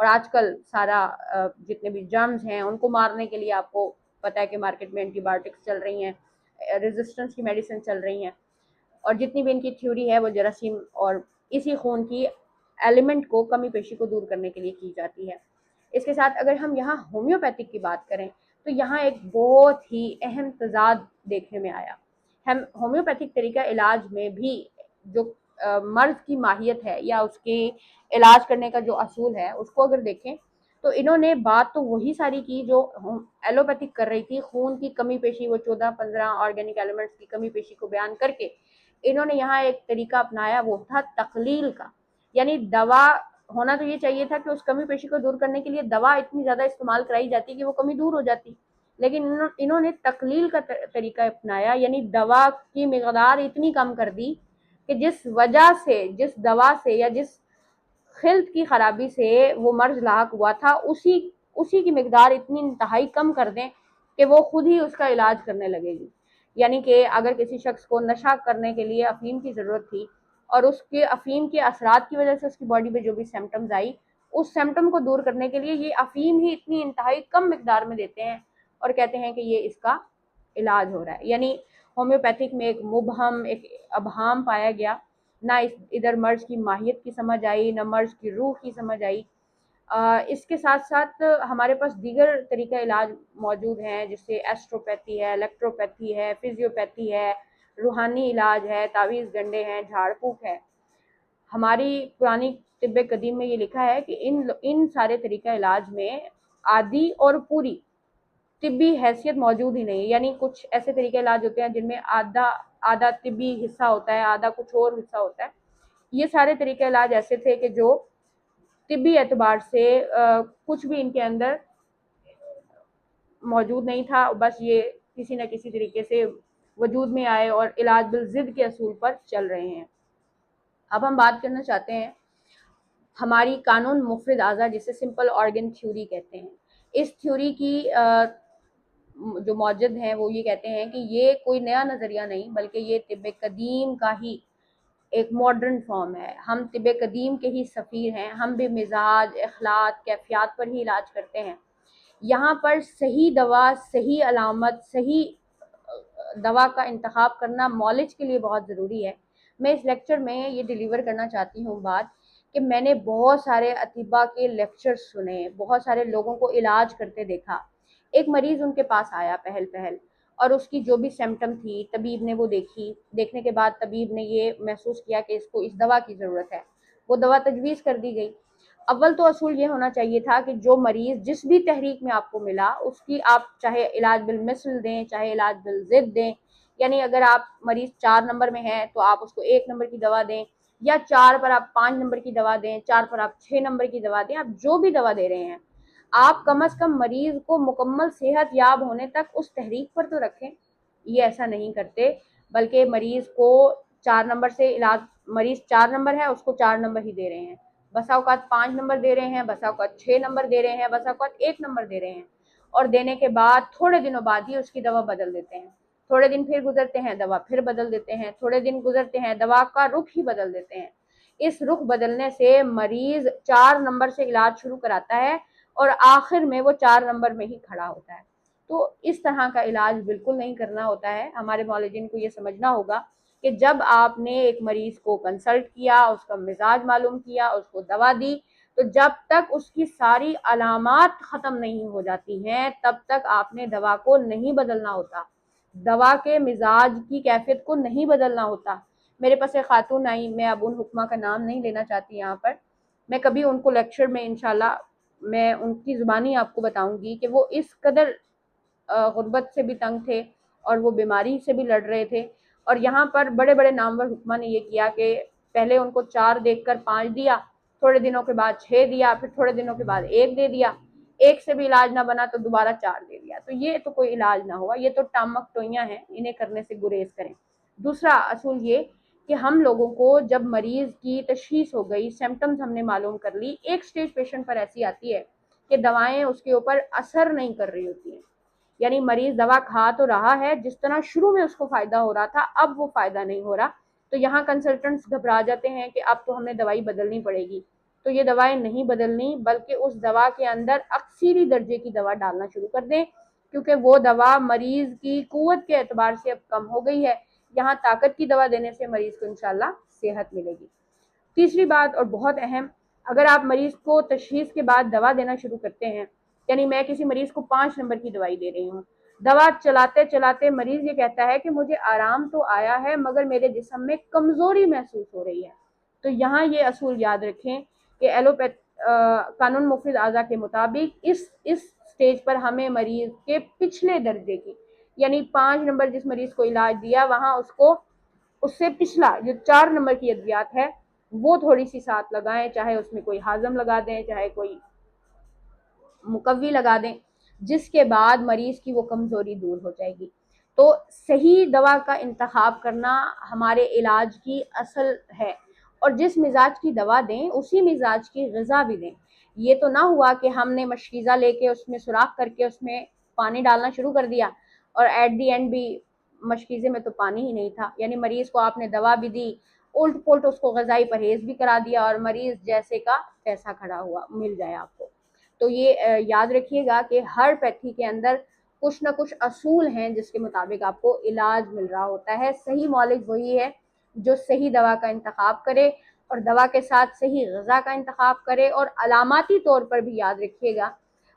اور آج کل سارا جتنے بھی جرمز ہیں ان کو مارنے کے لیے آپ کو پتہ ہے کہ مارکیٹ میں اینٹی بایوٹکس چل رہی ہیں، ریزسٹنس کی میڈیسن چل رہی ہیں، اور جتنی بھی ان کی تھیوری ہے وہ جراثیم اور اسی خون کی ایلیمنٹ کو، کمی پیشی کو دور کرنے کے لیے کی جاتی ہے۔ اس کے ساتھ اگر ہم یہاں ہومیوپیتھک کی بات کریں تو یہاں ایک بہت ہی اہم تضاد دیکھنے میں آیا۔ ہم ہومیوپیتھک طریقہ علاج میں بھی جو مرض کی ماہیت ہے یا اس کے علاج کرنے کا جو اصول ہے اس کو اگر دیکھیں تو انہوں نے بات تو وہی ساری کی جو ایلوپیتھک کر رہی تھی، خون کی کمی پیشی، وہ 14-15 آرگینک ایلیمنٹس کی کمی پیشی کو بیان کر کے انہوں نے یہاں ایک طریقہ اپنایا، وہ تھا تقلیل کا۔ یعنی دوا ہونا تو یہ چاہیے تھا کہ اس کمی پیشی کو دور کرنے کے لیے دوا اتنی زیادہ استعمال کرائی جاتی کہ وہ کمی دور ہو جاتی، لیکن انہوں نے تقلیل کا طریقہ اپنایا، یعنی دوا کی مقدار اتنی کم کر دی کہ جس وجہ سے، جس دوا سے یا جس خلط کی خرابی سے وہ مرض لاحق ہوا تھا، اسی کی مقدار اتنی انتہائی کم کر دیں کہ وہ خود ہی اس کا علاج کرنے لگے گی۔ یعنی کہ اگر کسی شخص کو نشہ کرنے کے لیے افیم کی ضرورت تھی اور اس کے افیم کے اثرات کی وجہ سے اس کی باڈی میں جو بھی سمٹمز آئی، اس سمٹم کو دور کرنے کے لیے یہ افیم ہی اتنی انتہائی کم مقدار میں دیتے ہیں اور کہتے ہیں کہ یہ اس کا علاج ہو رہا ہے۔ یعنی ہومیوپیتھک میں ایک مبہم، ایک ابہام پایا گیا، نہ ادھر مرض کی ماہیت کی سمجھ آئی، نہ مرض کی روح کی سمجھ آئی۔ اس کے ساتھ ساتھ ہمارے پاس دیگر طریقہ علاج موجود ہیں، جیسے ایسٹروپیتھی ہے، الیکٹروپیتھی ہے، فزیوپیتھی ہے، روحانی علاج ہے، تعویذ گنڈے ہیں، جھاڑ پھونک ہے۔ ہماری پرانی طب قدیم میں یہ لکھا ہے کہ ان سارے طریقہ علاج میں آدھی اور پوری طبی حیثیت موجود ہی نہیں، یعنی کچھ ایسے طریقہ علاج ہوتے ہیں جن میں آدھا طبی حصہ ہوتا ہے، آدھا کچھ اور حصہ ہوتا ہے۔ یہ سارے طریقہ علاج ایسے تھے کہ جو طبی اعتبار سے کچھ بھی ان کے اندر موجود نہیں تھا، بس یہ کسی نہ کسی طریقے سے وجود میں آئے اور علاج بالضد کے اصول پر چل رہے ہیں۔ اب ہم بات کرنا چاہتے ہیں ہماری قانون مفرد اعضاء، جسے سمپل آرگن تھیوری کہتے ہیں۔ اس تھیوری کی جو موجد ہیں وہ یہ کہتے ہیں کہ یہ کوئی نیا نظریہ نہیں، بلکہ یہ طب قدیم کا ہی ایک ماڈرن فارم ہے۔ ہم طب قدیم کے ہی سفیر ہیں، ہم بھی مزاج، اخلاق، کیفیات پر ہی علاج کرتے ہیں۔ یہاں پر صحیح دوا، صحیح علامت، صحیح دوا کا انتخاب کرنا معالج کے لیے بہت ضروری ہے۔ میں اس لیکچر میں یہ ڈیلیور کرنا چاہتی ہوں بات کہ میں نے بہت سارے اطباء کے لیکچر سنے، بہت سارے لوگوں کو علاج کرتے دیکھا۔ ایک مریض ان کے پاس آیا پہل اور اس کی جو بھی سمٹم تھی طبیب نے وہ دیکھی، دیکھنے کے بعد طبیب نے یہ محسوس کیا کہ اس کو اس دوا کی ضرورت ہے، وہ دوا تجویز کر دی گئی۔ اول تو اصول یہ ہونا چاہیے تھا کہ جو مریض جس بھی تحریک میں آپ کو ملا اس کی آپ چاہے علاج بالمثل دیں، چاہے علاج بالضد دیں۔ یعنی اگر آپ مریض 4 نمبر میں ہیں تو آپ اس کو 1 نمبر کی دوا دیں، یا 4 پر آپ 5 نمبر کی دوا دیں، 4 پر آپ 6 نمبر کی دوا دیں۔ آپ جو بھی دوا دے رہے ہیں آپ کم از کم مریض کو مکمل صحت یاب ہونے تک اس تحریک پر تو رکھیں۔ یہ ایسا نہیں کرتے، بلکہ مریض کو 4 نمبر سے علاج، مریض 4 نمبر ہے اس کو 4 نمبر ہی دے رہے ہیں، بسا اوقات 5 نمبر دے رہے ہیں، بسا اوقات 6 نمبر دے رہے ہیں، بسا اوقات 1 نمبر دے رہے ہیں، اور دینے کے بعد تھوڑے دنوں بعد ہی اس کی دوا بدل دیتے ہیں۔ تھوڑے دن پھر گزرتے ہیں، دوا پھر بدل دیتے ہیں، تھوڑے دن گزرتے ہیں، دوا کا رخ ہی بدل دیتے ہیں۔ اس رخ بدلنے سے مریض 4 نمبر سے علاج شروع کراتا ہے اور آخر میں وہ 4 نمبر میں ہی کھڑا ہوتا ہے۔ تو اس طرح کا علاج بالکل نہیں کرنا ہوتا ہے۔ ہمارے معالجین کو یہ سمجھنا ہوگا کہ جب آپ نے ایک مریض کو کنسلٹ کیا، اس کا مزاج معلوم کیا، اس کو دوا دی، تو جب تک اس کی ساری علامات ختم نہیں ہو جاتی ہیں تب تک آپ نے دوا کو نہیں بدلنا ہوتا، دوا کے مزاج کی کیفیت کو نہیں بدلنا ہوتا۔ میرے پاس ایک خاتون آئی، میں اب ان حکمہ کا نام نہیں لینا چاہتی یہاں پر، میں کبھی ان کو لیکچر میں انشاءاللہ میں ان کی زبانی آپ کو بتاؤں گی کہ وہ اس قدر غربت سے بھی تنگ تھے اور وہ بیماری سے بھی لڑ رہے تھے، اور یہاں پر بڑے بڑے نامور حکمہ نے یہ کیا کہ پہلے ان کو 4 دیکھ کر 5 دیا، تھوڑے دنوں کے بعد 6 دیا، پھر تھوڑے دنوں کے بعد 1 دے دیا، 1 سے بھی علاج نہ بنا تو دوبارہ 4 دے دیا۔ تو یہ تو کوئی علاج نہ ہوا، یہ تو ٹامک ٹوئیاں ہیں، انہیں کرنے سے گریز کریں۔ دوسرا اصول یہ کہ ہم لوگوں کو جب مریض کی تشخیص ہو گئی، سمٹمز ہم نے معلوم کر لی، ایک سٹیج پیشنٹ پر ایسی آتی ہے کہ دوائیں اس کے اوپر اثر نہیں کر رہی ہوتی ہیں، یعنی مریض دوا کھا تو رہا ہے، جس طرح شروع میں اس کو فائدہ ہو رہا تھا اب وہ فائدہ نہیں ہو رہا، تو یہاں کنسلٹنٹس گھبرا جاتے ہیں کہ اب تو ہمیں دوائی بدلنی پڑے گی۔ تو یہ دوائیں نہیں بدلنی، بلکہ اس دوا کے اندر اکثری درجے کی دوا ڈالنا شروع کر دیں، کیونکہ وہ دوا مریض کی قوت کے اعتبار سے اب کم ہو گئی ہے۔ یہاں طاقت کی دوا دینے سے مریض کو انشاءاللہ صحت ملے گی۔ تیسری بات اور بہت اہم، اگر آپ مریض کو تشخیص کے بعد دوا دینا شروع کرتے ہیں، یعنی میں کسی مریض کو 5 نمبر کی دوائی دے رہی ہوں، دوا چلاتے چلاتے مریض یہ کہتا ہے کہ مجھے آرام تو آیا ہے مگر میرے جسم میں کمزوری محسوس ہو رہی ہے، تو یہاں یہ اصول یاد رکھیں کہ قانون مفید اعضاء کے مطابق اس سٹیج پر ہمیں مریض کے پچھلے درجے کی، یعنی 5 نمبر جس مریض کو علاج دیا وہاں اس سے پچھلا جو 4 نمبر کی ادویات ہے وہ تھوڑی سی ساتھ لگائیں، چاہے اس میں کوئی ہاضم لگا دیں، چاہے کوئی مقوی لگا دیں، جس کے بعد مریض کی وہ کمزوری دور ہو جائے گی۔ تو صحیح دوا کا انتخاب کرنا ہمارے علاج کی اصل ہے، اور جس مزاج کی دوا دیں اسی مزاج کی غذا بھی دیں۔ یہ تو نہ ہوا کہ ہم نے مشکیزہ لے کے اس میں سوراخ کر کے اس میں پانی ڈالنا شروع کر دیا اور ایٹ دی اینڈ بھی مشکیزے میں تو پانی ہی نہیں تھا، یعنی مریض کو آپ نے دوا بھی دی، الٹ پلٹ اس کو غذائی پرہیز بھی کرا دیا، اور مریض جیسے کا تیسا کھڑا ہوا مل جائے آپ کو۔ تو یہ یاد رکھیے گا کہ ہر پیتھی کے اندر کچھ نہ کچھ اصول ہیں جس کے مطابق آپ کو علاج مل رہا ہوتا ہے۔ صحیح معالج وہی ہے جو صحیح دوا کا انتخاب کرے اور دوا کے ساتھ صحیح غذا کا انتخاب کرے، اور علاماتی طور پر بھی یاد رکھیے گا،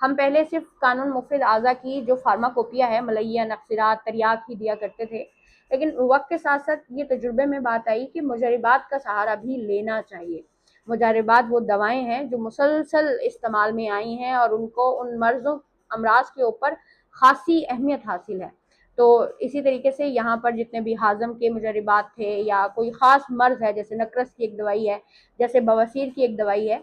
ہم پہلے صرف قانون مفید اعضاء کی جو فارماکوپیا ہے، ملیہ، نقصرات، تریاک ہی دیا کرتے تھے، لیکن وقت کے ساتھ ساتھ یہ تجربے میں بات آئی کہ مجربات کا سہارا بھی لینا چاہیے۔ مجربات وہ دوائیں ہیں جو مسلسل استعمال میں آئی ہیں اور ان کو ان امراض کے اوپر خاصی اہمیت حاصل ہے۔ تو اسی طریقے سے یہاں پر جتنے بھی ہاضم کے مجربات تھے یا کوئی خاص مرض ہے، جیسے نقرس کی ایک دوائی ہے، جیسے بواسیر کی ایک دوائی ہے،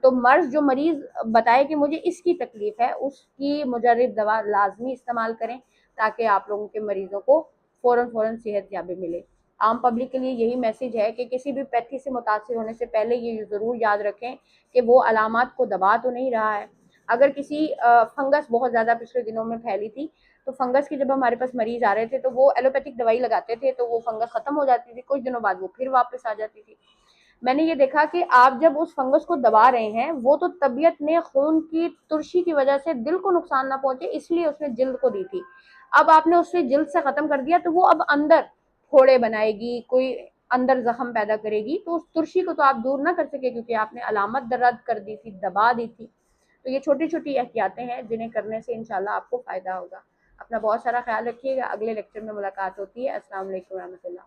تو مرض جو مریض بتائے کہ مجھے اس کی تکلیف ہے، اس کی مجرب دوا لازمی استعمال کریں تاکہ آپ لوگوں کے مریضوں کو فوراً صحت یابی ملے۔ عام پبلک کے لیے یہی میسج ہے کہ کسی بھی پیتھی سے متاثر ہونے سے پہلے یہ ضرور یاد رکھیں کہ وہ علامات کو دبا تو نہیں رہا ہے۔ اگر کسی فنگس بہت زیادہ پچھلے دنوں میں پھیلی تھی، تو فنگس کی جب ہمارے پاس مریض آ رہے تھے تو وہ ایلوپیتھک دوائی لگاتے تھے تو وہ فنگس ختم ہو جاتی تھی، کچھ دنوں بعد وہ پھر واپس آ جاتی تھی۔ میں نے یہ دیکھا کہ آپ جب اس فنگس کو دبا رہے ہیں، وہ تو طبیعت نے خون کی ترشی کی وجہ سے دل کو نقصان نہ پہنچے اس لیے اس نے جلد کو دی تھی، اب آپ نے اس سے جلد سے ختم کر دیا تو وہ اب اندر پھوڑے بنائے گی، کوئی اندر زخم پیدا کرے گی، تو اس ترشی کو تو آپ دور نہ کر سکے کیونکہ آپ نے علامت رد کر دی تھی، دبا دی تھی۔ تو یہ چھوٹی چھوٹی احتیاطیں ہیں جنہیں کرنے سے انشاءاللہ آپ کو فائدہ ہوگا۔ اپنا بہت سارا خیال رکھیے گا، اگلے لیکچر میں ملاقات ہوتی ہے۔ السلام علیکم ورحمۃ اللہ۔